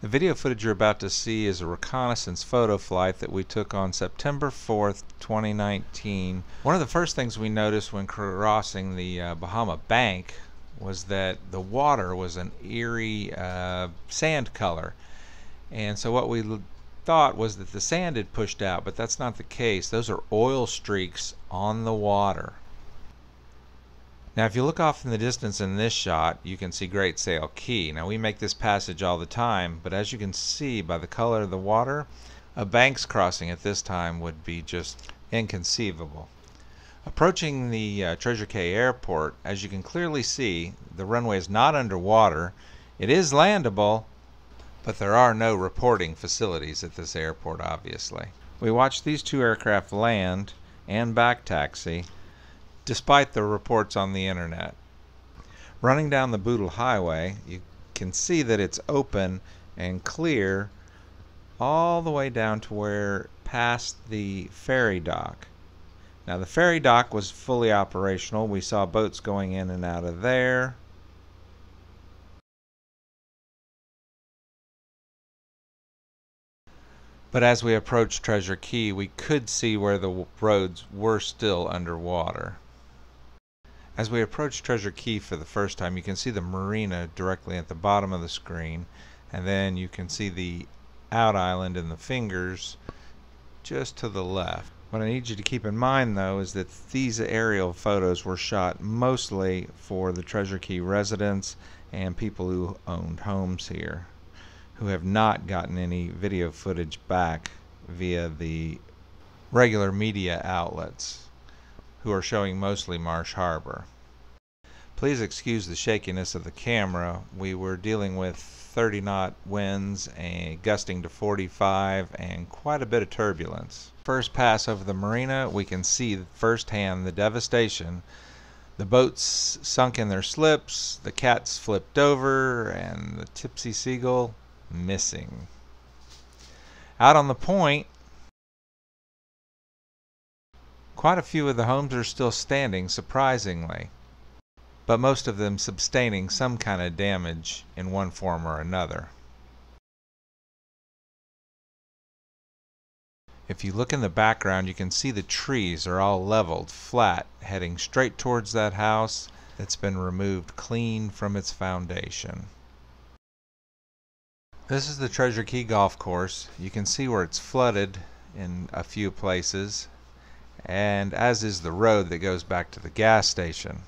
The video footage you're about to see is a reconnaissance photo flight that we took on September 4th, 2019. One of the first things we noticed when crossing the Bahama bank was that the water was an eerie sand color. And so what we thought was that the sand had pushed out, but that's not the case. Those are oil streaks on the water. Now if you look off in the distance in this shot, you can see Great Sail Key. Now we make this passage all the time, but as you can see by the color of the water, a banks crossing at this time would be just inconceivable. Approaching the Treasure Cay Airport, as you can clearly see, the runway is not underwater. It is landable, but there are no reporting facilities at this airport, obviously. We watched these two aircraft land and back taxi, despite the reports on the internet. Running down the Boodle Highway, you can see that it's open and clear all the way down to where past the ferry dock. Now the ferry dock was fully operational. We saw boats going in and out of there. But as we approached Treasure Cay, we could see where the roads were still underwater. As we approach Treasure Cay for the first time, you can see the marina directly at the bottom of the screen, and then you can see the out island and the fingers just to the left. What I need you to keep in mind though is that these aerial photos were shot mostly for the Treasure Cay residents and people who owned homes here, who have not gotten any video footage back via the regular media outlets, who are showing mostly Marsh Harbor. Please excuse the shakiness of the camera. We were dealing with 30-knot winds and gusting to 45 and quite a bit of turbulence. First pass over the marina, we can see firsthand the devastation. The boats sunk in their slips, the cats flipped over, and the Tipsy Seagull missing. Out on the point, quite a few of the homes are still standing, surprisingly, but most of them sustaining some kind of damage in one form or another. If you look in the background, you can see the trees are all leveled, flat, heading straight towards that house that's been removed clean from its foundation. This is the Treasure Cay golf course. You can see where it's flooded in a few places, and as is the road that goes back to the gas station.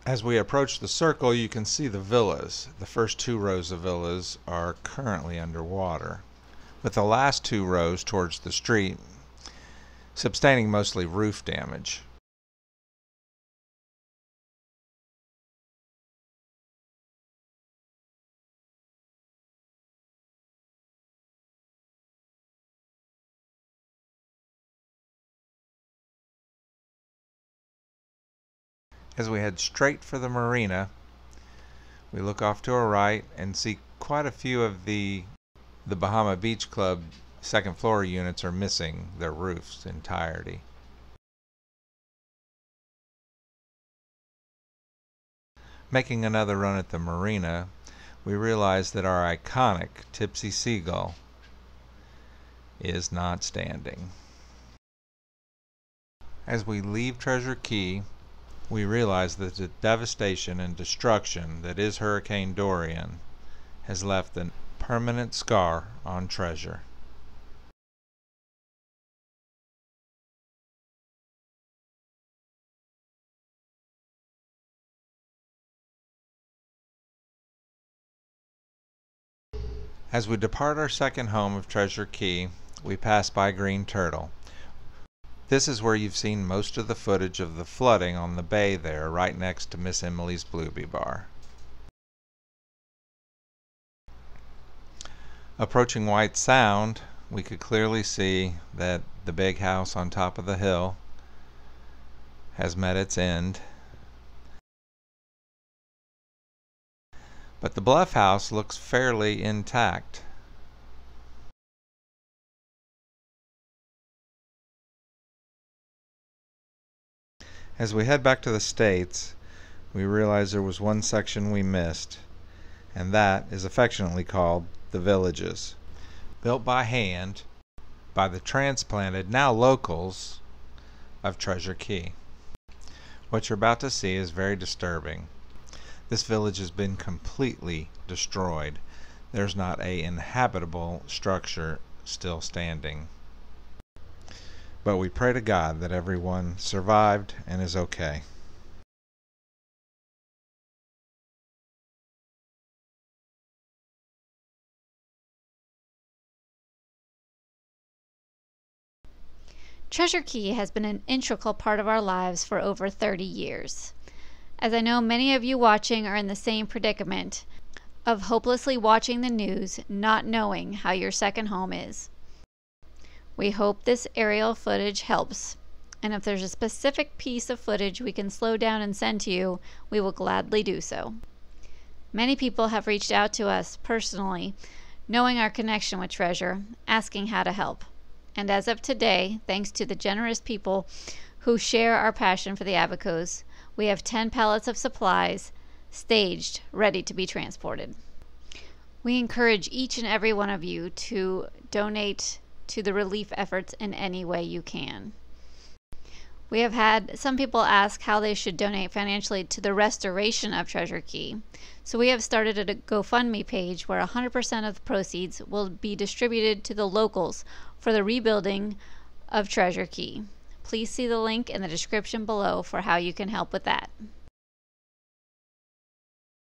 As we approach the circle, you can see the villas. The first two rows of villas are currently underwater, with the last two rows towards the street sustaining mostly roof damage. As we head straight for the marina, we look off to our right and see quite a few of the Bahama Beach Club second floor units are missing their roofs entirety. Making another run at the marina, we realize that our iconic Tipsy Seagull is not standing. As we leave Treasure Cay, we realize that the devastation and destruction that is Hurricane Dorian has left a permanent scar on Treasure. As we depart our second home of Treasure Cay, we pass by Green Turtle. This is where you've seen most of the footage of the flooding on the bay there, right next to Miss Emily's Bluebee Bar. Approaching White Sound, we could clearly see that the big house on top of the hill has met its end. But the Bluff House looks fairly intact. As we head back to the States, we realize there was one section we missed, and that is affectionately called the villages. Built by hand by the transplanted, now locals, of Treasure Key. What you're about to see is very disturbing. This village has been completely destroyed. There's not an inhabitable structure still standing. But we pray to God that everyone survived and is okay. Treasure Key has been an integral part of our lives for over 30 years. As I know many of you watching are in the same predicament of hopelessly watching the news, not knowing how your second home is. We hope this aerial footage helps, and if there's a specific piece of footage we can slow down and send to you, we will gladly do so. Many people have reached out to us personally, knowing our connection with Treasure, asking how to help. And as of today, thanks to the generous people who share our passion for the Abacos, we have 10 pallets of supplies staged, ready to be transported. We encourage each and every one of you to donate to the relief efforts in any way you can. We have had some people ask how they should donate financially to the restoration of Treasure Key. So we have started a GoFundMe page where 100% of the proceeds will be distributed to the locals for the rebuilding of Treasure Key. Please see the link in the description below for how you can help with that.